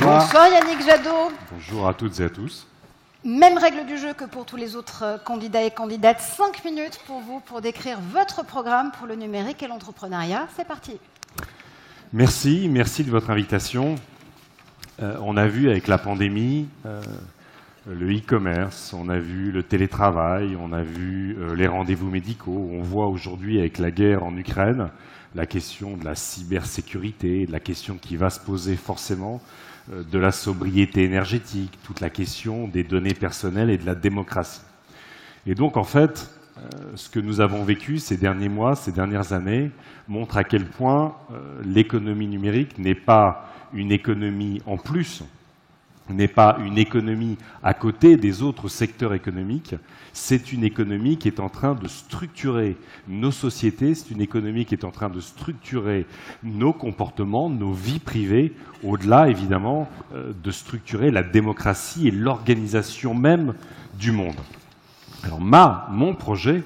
Bonsoir. Bonsoir Yannick Jadot. Bonjour à toutes et à tous. Même règle du jeu que pour tous les autres candidats et candidates. 5 minutes pour vous pour décrire votre programme pour le numérique et l'entrepreneuriat. C'est parti. Merci de votre invitation. On a vu avec la pandémie le e-commerce, on a vu le télétravail, on a vu les rendez-vous médicaux. On voit aujourd'hui avec la guerre en Ukraine la question de la cybersécurité, de la question qui va se poser forcément de la sobriété énergétique, toute la question des données personnelles et de la démocratie. Et donc, en fait, ce que nous avons vécu ces derniers mois, ces dernières années, montre à quel point l'économie numérique n'est pas une économie en plus, n'est pas une économie à côté des autres secteurs économiques, c'est une économie qui est en train de structurer nos sociétés, c'est une économie qui est en train de structurer nos comportements, nos vies privées, au-delà évidemment de structurer la démocratie et l'organisation même du monde. Alors mon projet,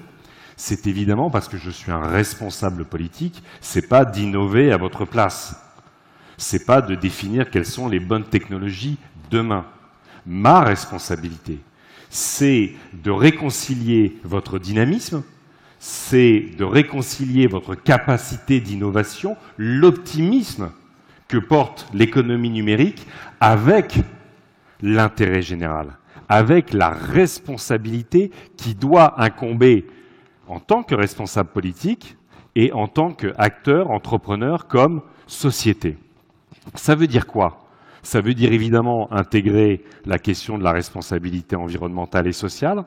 c'est évidemment, parce que je suis un responsable politique, c'est pas d'innover à votre place, c'est pas de définir quelles sont les bonnes technologies demain. Ma responsabilité, c'est de réconcilier votre dynamisme, c'est de réconcilier votre capacité d'innovation, l'optimisme que porte l'économie numérique avec l'intérêt général, avec la responsabilité qui doit incomber en tant que responsable politique et en tant qu'acteur, entrepreneur comme société. Ça veut dire quoi ? Ça veut dire évidemment intégrer la question de la responsabilité environnementale et sociale.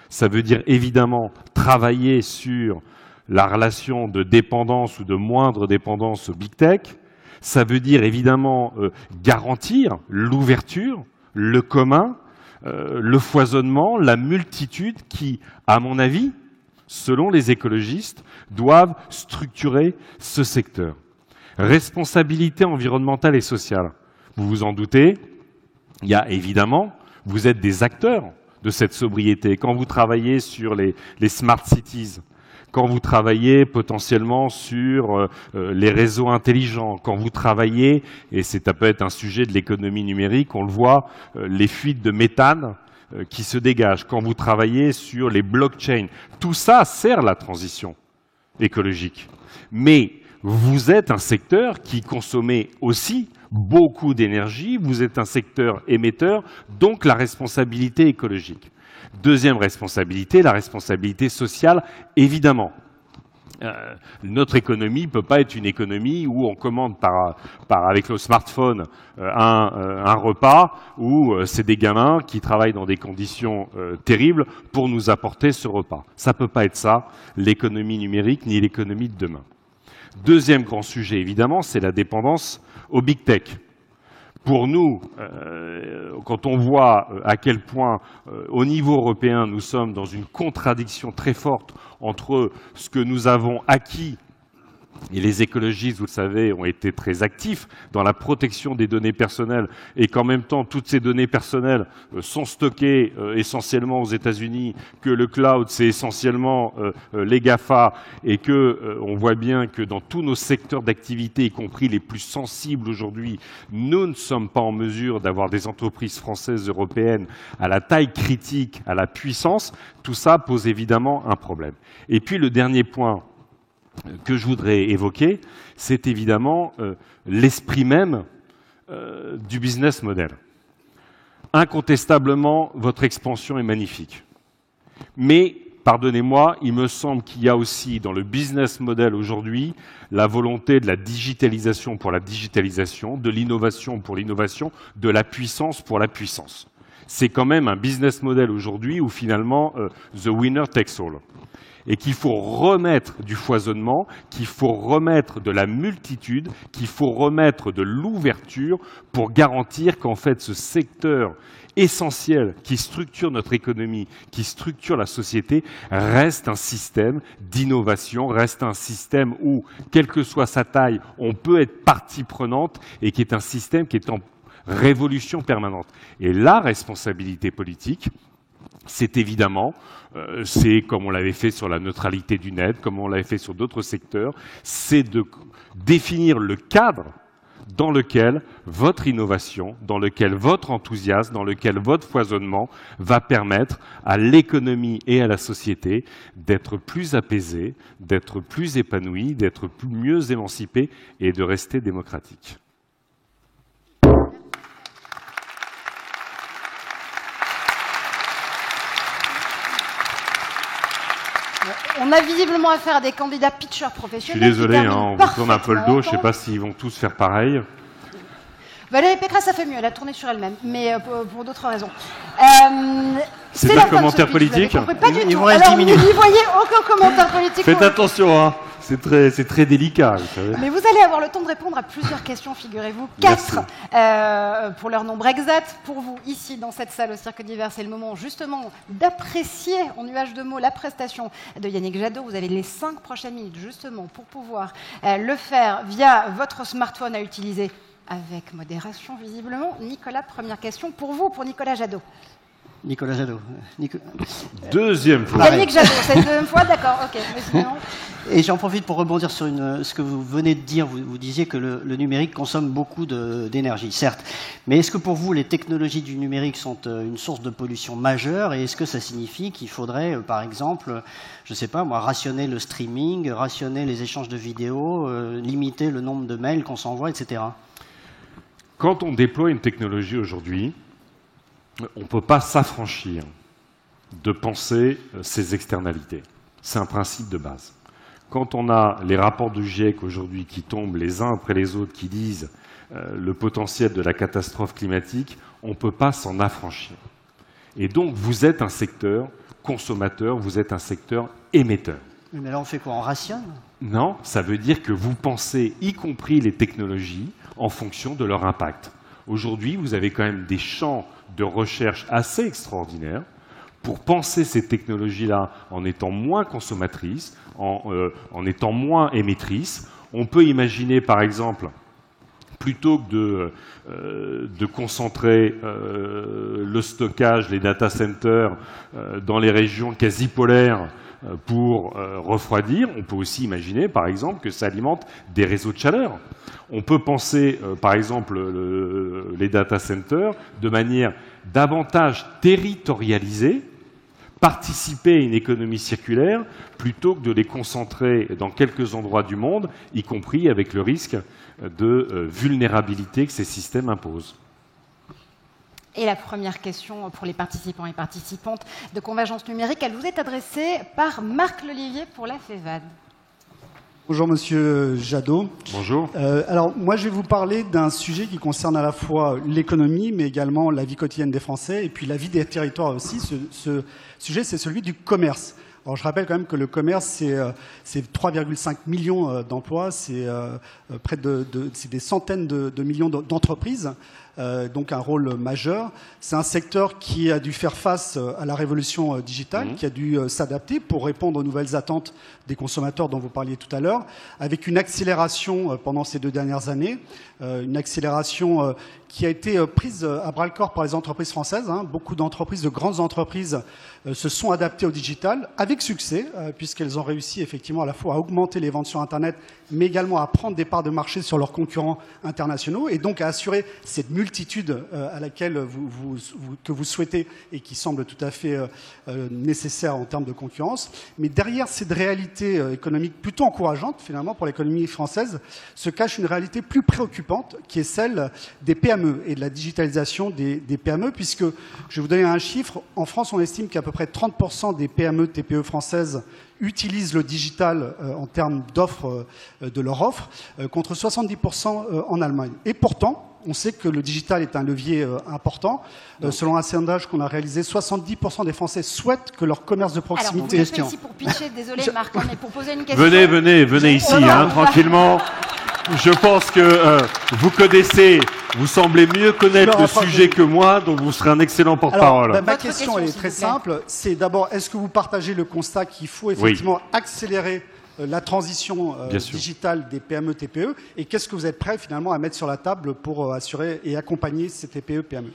Ça veut dire évidemment travailler sur la relation de dépendance ou de moindre dépendance au big tech. Ça veut dire évidemment garantir l'ouverture, le commun, le foisonnement, la multitude qui, à mon avis, selon les écologistes, doivent structurer ce secteur. Responsabilité environnementale et sociale. Vous vous en doutez, il y a évidemment, vous êtes des acteurs de cette sobriété. Quand vous travaillez sur les smart cities, quand vous travaillez potentiellement sur les réseaux intelligents, quand vous travaillez, et ça peut être un sujet de l'économie numérique, on le voit, les fuites de méthane qui se dégagent, quand vous travaillez sur les blockchains, tout ça sert la transition écologique. Mais vous êtes un secteur qui consommait aussi beaucoup d'énergie, vous êtes un secteur émetteur, donc la responsabilité écologique. Deuxième responsabilité, la responsabilité sociale, évidemment. Notre économie ne peut pas être une économie où on commande avec le smartphone un repas, où c'est des gamins qui travaillent dans des conditions terribles pour nous apporter ce repas. Ça ne peut pas être ça, l'économie numérique, ni l'économie de demain. Deuxième grand sujet, évidemment, c'est la dépendance au big tech. Pour nous, quand on voit à quel point, au niveau européen, nous sommes dans une contradiction très forte entre ce que nous avons acquis, et les écologistes, vous le savez, ont été très actifs dans la protection des données personnelles et qu'en même temps, toutes ces données personnelles sont stockées essentiellement aux États-Unis, que le cloud, c'est essentiellement les GAFA et qu'on voit bien que dans tous nos secteurs d'activité, y compris les plus sensibles aujourd'hui, nous ne sommes pas en mesure d'avoir des entreprises françaises, européennes à la taille critique, à la puissance. Tout ça pose évidemment un problème. Et puis le dernier point que je voudrais évoquer, c'est évidemment l'esprit même du business model. Incontestablement, votre expansion est magnifique. Mais, pardonnez-moi, il me semble qu'il y a aussi dans le business model aujourd'hui la volonté de la digitalisation pour la digitalisation, de l'innovation pour l'innovation, de la puissance pour la puissance. C'est quand même un business model aujourd'hui où finalement, the winner takes all. Et qu'il faut remettre du foisonnement, qu'il faut remettre de la multitude, qu'il faut remettre de l'ouverture pour garantir qu'en fait ce secteur essentiel qui structure notre économie, qui structure la société, reste un système d'innovation, reste un système où, quelle que soit sa taille, on peut être partie prenante et qui est un système qui est en révolution permanente. Et la responsabilité politique, c'est évidemment, c'est comme on l'avait fait sur la neutralité du net, comme on l'avait fait sur d'autres secteurs, c'est de définir le cadre dans lequel votre innovation, dans lequel votre enthousiasme, dans lequel votre foisonnement va permettre à l'économie et à la société d'être plus apaisée, d'être plus épanouie, d'être mieux émancipée et de rester démocratique. On a visiblement affaire à des candidats pitchers Je professionnels. suis désolé, on vous tourne un peu le dos, je ne sais pas s'ils vont tous faire pareil. Valérie Pécresse, ça fait mieux, elle a tourné sur elle-même, mais pour d'autres raisons. C'est un commentaire politique? Pas du Il tout. vous reste Alors, 10 vous minutes. n'y voyez aucun commentaire politique. Faites attention, hein. C'est très délicat, vous savez. Mais vous allez avoir le temps de répondre à plusieurs questions, figurez-vous. 4 pour leur nombre exact. Pour vous, ici, dans cette salle au Cirque d'Hiver, c'est le moment justement d'apprécier en nuage de mots la prestation de Yannick Jadot. Vous avez les 5 prochaines minutes justement pour pouvoir le faire via votre smartphone à utiliser avec modération, visiblement. Nicolas, première question pour vous, pour Nicolas Jadot. Nicolas Jadot. Deuxième fois. Yannick Jadot, c'est la deuxième fois, d'accord, ok. Mais sinon... Et j'en profite pour rebondir sur ce que vous venez de dire. Vous disiez que le numérique consomme beaucoup d'énergie, certes. Mais est-ce que pour vous, les technologies du numérique sont une source de pollution majeure? Et est-ce que ça signifie qu'il faudrait, par exemple, je ne sais pas moi, rationner le streaming, rationner les échanges de vidéos, limiter le nombre de mails qu'on s'envoie, etc. Quand on déploie une technologie aujourd'hui, on ne peut pas s'affranchir de penser ses externalités. C'est un principe de base. Quand on a les rapports du GIEC aujourd'hui qui tombent les uns après les autres, qui disent le potentiel de la catastrophe climatique, on ne peut pas s'en affranchir. Et donc, vous êtes un secteur consommateur, vous êtes un secteur émetteur. Mais là, on fait quoi? On rationne? Non, ça veut dire que vous pensez, y compris les technologies, en fonction de leur impact. Aujourd'hui, vous avez quand même des champs de recherche assez extraordinaires pour penser ces technologies-là en étant moins consommatrices, en étant moins émettrices. On peut imaginer, par exemple, plutôt que de concentrer le stockage, les data centers dans les régions quasi polaires pour refroidir, on peut aussi imaginer, par exemple, que ça alimente des réseaux de chaleur. On peut penser, par exemple, les data centers de manière davantage territorialisée, participer à une économie circulaire, plutôt que de les concentrer dans quelques endroits du monde, y compris avec le risque de vulnérabilité que ces systèmes imposent. Et la première question pour les participants et participantes de Convergence numérique, elle vous est adressée par Marc Lelivier pour la FEVAD. Bonjour Monsieur Jadot. Bonjour. Alors moi je vais vous parler d'un sujet qui concerne à la fois l'économie mais également la vie quotidienne des Français et puis la vie des territoires aussi. Ce sujet c'est celui du commerce. Alors je rappelle quand même que le commerce c'est 3,5 millions d'emplois, c'est c'est des centaines de millions d'entreprises. Donc un rôle majeur. C'est un secteur qui a dû faire face à la révolution digitale, qui a dû s'adapter pour répondre aux nouvelles attentes des consommateurs dont vous parliez tout à l'heure, avec une accélération pendant ces 2 dernières années, une accélération qui a été prise à bras-le-corps par les entreprises françaises. Beaucoup d'entreprises, de grandes entreprises, se sont adaptées au digital avec succès, puisqu'elles ont réussi effectivement à la fois à augmenter les ventes sur Internet, mais également à prendre des parts de marché sur leurs concurrents internationaux, et donc à assurer cette multitude à laquelle que vous souhaitez et qui semble tout à fait nécessaire en termes de concurrence. Mais derrière cette réalité économique plutôt encourageante, finalement, pour l'économie française, se cache une réalité plus préoccupante, qui est celle des PME et de la digitalisation des PME, puisque, je vais vous donner un chiffre, en France, on estime qu'à peu près 30% des PME, TPE françaises utilisent le digital en termes d'offres, de leur offre, contre 70% en Allemagne. Et pourtant, on sait que le digital est un levier important. Selon un sondage qu'on a réalisé, 70% des Français souhaitent que leur commerce de proximité... Alors, vous êtes ici pour pitcher, désolé Marc, mais pour poser une question... Venez ici, tranquillement. Je pense que vous connaissez, vous semblez mieux connaître le sujet que moi, donc vous serez un excellent porte-parole. Ma question est très simple. C'est d'abord, est-ce que vous partagez le constat qu'il faut effectivement accélérer la transition digitale des PME, TPE, et qu'est-ce que vous êtes prêt finalement à mettre sur la table pour assurer et accompagner ces TPE, PME?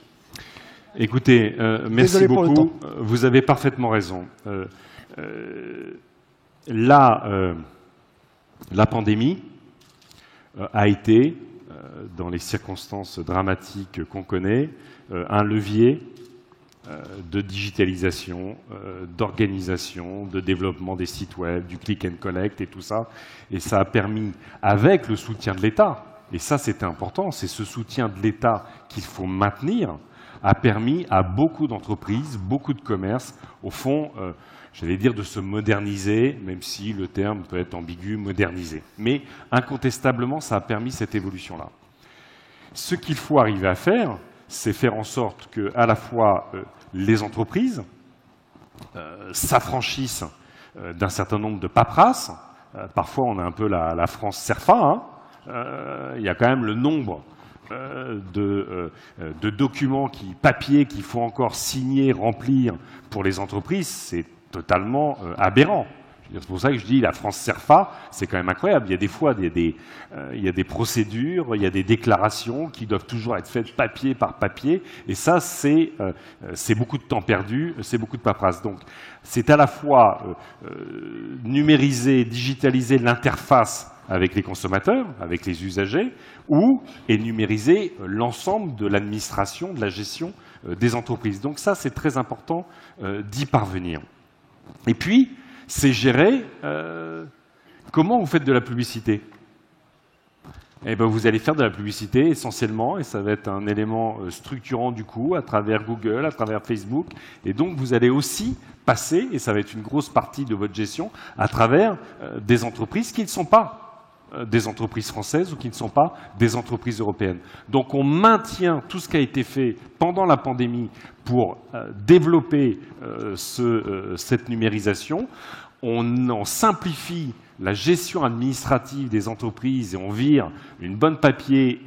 Écoutez, merci beaucoup. Vous avez parfaitement raison. La pandémie a été dans les circonstances dramatiques qu'on connaît, un levier de digitalisation, d'organisation, de développement des sites web, du click and collect et tout ça. Et ça a permis, avec le soutien de l'État, et ça c'était important, c'est ce soutien de l'État qu'il faut maintenir, a permis à beaucoup d'entreprises, beaucoup de commerces, au fond, j'allais dire de se moderniser, même si le terme peut être ambigu, moderniser. Mais incontestablement, ça a permis cette évolution-là. Ce qu'il faut arriver à faire, c'est faire en sorte que, à la fois, les entreprises s'affranchissent d'un certain nombre de paperasses. Parfois, on a un peu la France CERFA. Hein. Il y a quand même le nombre de documents, papiers qu'il faut encore signer, remplir pour les entreprises. C'est totalement aberrant. C'est pour ça que je dis la France CERFA, c'est quand même incroyable. Il y a des fois il y a des procédures, il y a des déclarations qui doivent toujours être faites papier par papier. Et ça, c'est beaucoup de temps perdu, c'est beaucoup de paperasse. Donc, c'est à la fois numériser, digitaliser l'interface avec les consommateurs, avec les usagers, et numériser l'ensemble de l'administration, de la gestion des entreprises. Donc ça, c'est très important d'y parvenir. Et puis, c'est gérer comment vous faites de la publicité. Eh bien, vous allez faire de la publicité essentiellement, et ça va être un élément structurant du coup, à travers Google, à travers Facebook. Et donc, vous allez aussi passer, et ça va être une grosse partie de votre gestion, à travers des entreprises qui ne sont pas des entreprises françaises ou qui ne sont pas des entreprises européennes. Donc on maintient tout ce qui a été fait pendant la pandémie pour développer cette numérisation. On simplifie la gestion administrative des entreprises et on vire une bonne partie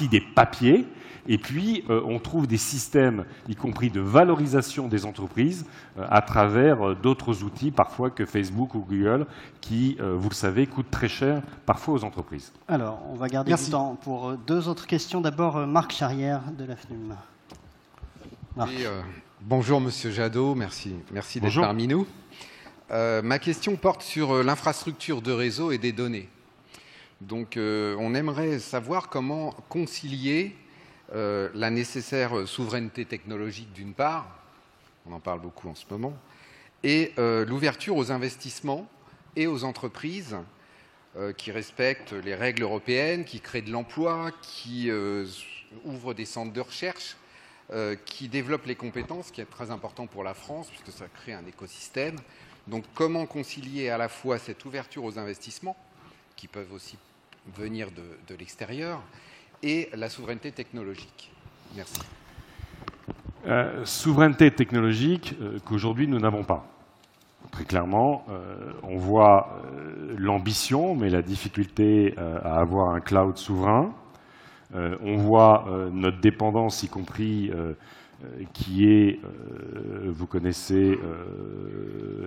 des papiers. Et puis, on trouve des systèmes, y compris de valorisation des entreprises, à travers d'autres outils, parfois que Facebook ou Google, qui, vous le savez, coûtent très cher, parfois aux entreprises. Alors, on va garder du temps pour deux autres questions. D'abord, Marc Charrière de la FNUM. Oui, bonjour, Monsieur Jadot. Merci d'être parmi nous. Ma question porte sur l'infrastructure de réseau et des données. Donc, on aimerait savoir comment concilier la nécessaire souveraineté technologique d'une part, on en parle beaucoup en ce moment, et l'ouverture aux investissements et aux entreprises qui respectent les règles européennes, qui créent de l'emploi, qui ouvrent des centres de recherche, qui développent les compétences, ce qui est très important pour la France, puisque ça crée un écosystème. Donc comment concilier à la fois cette ouverture aux investissements, qui peuvent aussi venir de l'extérieur, et la souveraineté technologique. Merci. Souveraineté technologique qu'aujourd'hui nous n'avons pas. Très clairement, on voit l'ambition, mais la difficulté à avoir un cloud souverain. On voit notre dépendance, y compris qui est, vous connaissez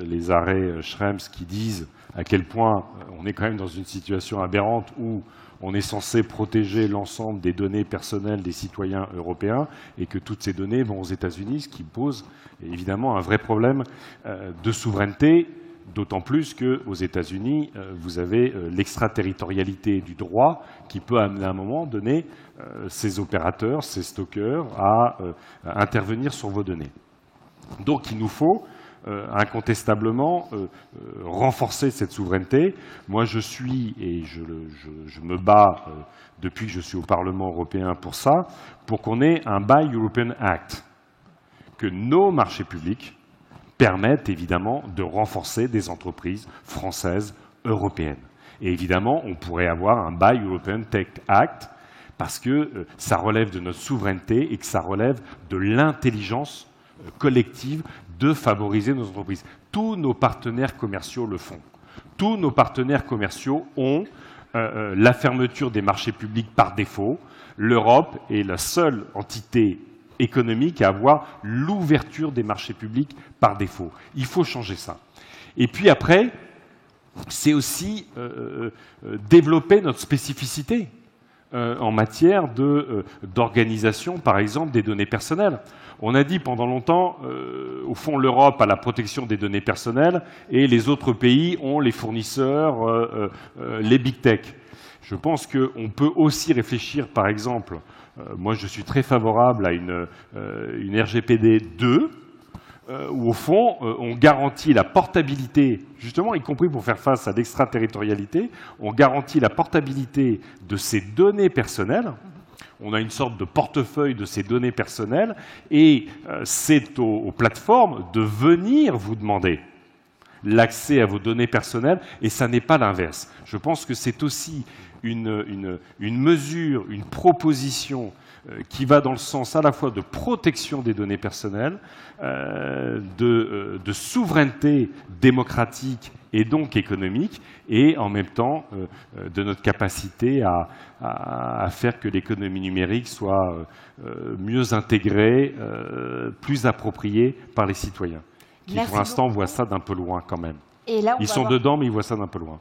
les arrêts Schrems qui disent à quel point on est quand même dans une situation aberrante où on est censé protéger l'ensemble des données personnelles des citoyens européens et que toutes ces données vont aux États-Unis, ce qui pose évidemment un vrai problème de souveraineté, d'autant plus qu'aux États-Unis, vous avez l'extraterritorialité du droit qui peut amener à un moment donné ces opérateurs, ces stockeurs à intervenir sur vos données. Donc il nous faut incontestablement renforcer cette souveraineté. Moi, je suis, et je me bats depuis que je suis au Parlement européen pour ça, pour qu'on ait un Buy European Act, que nos marchés publics permettent évidemment de renforcer des entreprises françaises, européennes. Et évidemment, on pourrait avoir un Buy European Tech Act parce que ça relève de notre souveraineté et que ça relève de l'intelligence collective de favoriser nos entreprises. Tous nos partenaires commerciaux le font. Tous nos partenaires commerciaux ont la fermeture des marchés publics par défaut. L'Europe est la seule entité économique à avoir l'ouverture des marchés publics par défaut. Il faut changer ça. Et puis après, c'est aussi développer notre spécificité en matière d'organisation, par exemple, des données personnelles. On a dit pendant longtemps, au fond, l'Europe a la protection des données personnelles et les autres pays ont les fournisseurs, les big tech. Je pense qu'on peut aussi réfléchir, par exemple, moi je suis très favorable à une RGPD 2, où au fond, on garantit la portabilité, justement, y compris pour faire face à l'extraterritorialité, on garantit la portabilité de ces données personnelles. On a une sorte de portefeuille de ces données personnelles et c'est aux plateformes de venir vous demander l'accès à vos données personnelles et ça n'est pas l'inverse. Je pense que c'est aussi une mesure, une proposition qui va dans le sens à la fois de protection des données personnelles, de souveraineté démocratique et donc économique, et en même temps de notre capacité à faire que l'économie numérique soit mieux intégrée, plus appropriée par les citoyens, qui pour l'instant voient ça d'un peu loin quand même. Et là, ils sont dedans, mais ils voient ça d'un peu loin.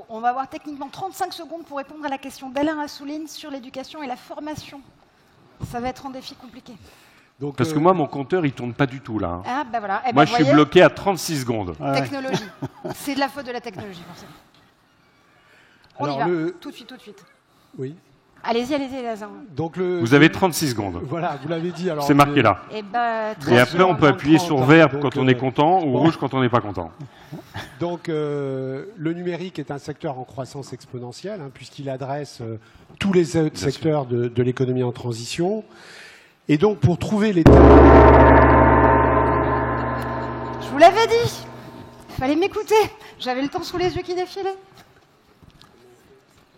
On va avoir techniquement 35 secondes pour répondre à la question d'Alain Assouline sur l'éducation et la formation. Ça va être un défi compliqué. Donc, parce que moi, mon compteur, il ne tourne pas du tout, là. Hein. Ah, bah voilà. Moi, je suis bloqué à 36 secondes. Technologie. C'est de la faute de la technologie, forcément. On y va. Tout de suite. Oui. Allez-y, Lazare. Donc vous avez 36 secondes. Voilà, vous l'avez dit. C'est marqué là. Et après, on peut appuyer sur vert quand on est content ou rouge quand on n'est pas content. Donc, le numérique est un secteur en croissance exponentielle, hein, puisqu'il adresse tous les autres secteurs de l'économie en transition. Et donc, pour trouver les... Je vous l'avais dit. Il fallait m'écouter. J'avais le temps sous les yeux qui défilait.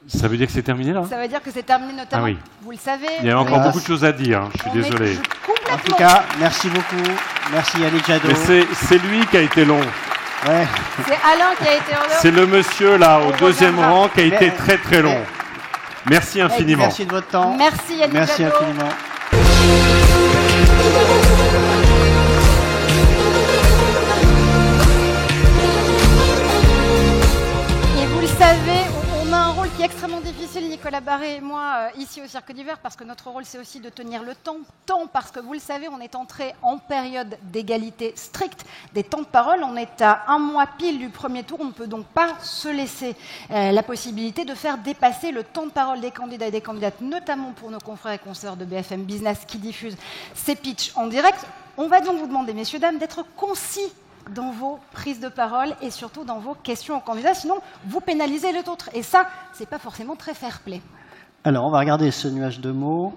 Ça veut dire que c'est terminé, là? Ça veut dire que c'est terminé, notamment. Ah oui. Vous le savez. Il y a encore beaucoup de choses à dire. Hein. Je suis désolé. En tout cas, merci beaucoup. Merci Yannick Jadot. Mais c'est lui qui a été long. Ouais. C'est Alain qui a été long. C'est le monsieur, là, au deuxième rang, qui a été très, très long. Merci infiniment. Merci de votre temps. Merci Yannick Jadot. Merci infiniment. Et vous le savez, on a un rôle qui est extrêmement difficile, Nicolas Barré et moi, ici au Cirque d'Hiver, parce que notre rôle, c'est aussi de tenir le temps. Temps, parce que vous le savez, on est entré en période d'égalité stricte des temps de parole. On est à un mois pile du premier tour. On ne peut donc pas se laisser la possibilité de faire dépasser le temps de parole des candidats et des candidates, notamment pour nos confrères et consoeurs de BFM Business qui diffusent ces pitchs en direct. On va donc vous demander, messieurs, dames, d'être concis dans vos prises de parole et surtout dans vos questions aux candidats, sinon vous pénalisez les autres. Et ça, c'est pas forcément très fair-play. Alors, on va regarder ce nuage de mots.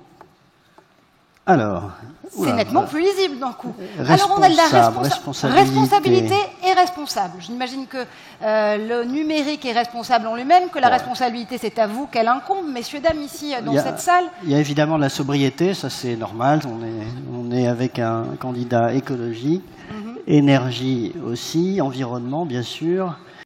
Alors, c'est nettement plus lisible d'un coup. Alors, on a de la responsabilité et responsable. J'imagine que le numérique est responsable en lui-même, que la responsabilité, c'est à vous qu'elle incombe, messieurs, dames, ici, dans cette salle. Il y a évidemment la sobriété, ça c'est normal. On est avec un candidat écologique. Énergie aussi, environnement bien sûr,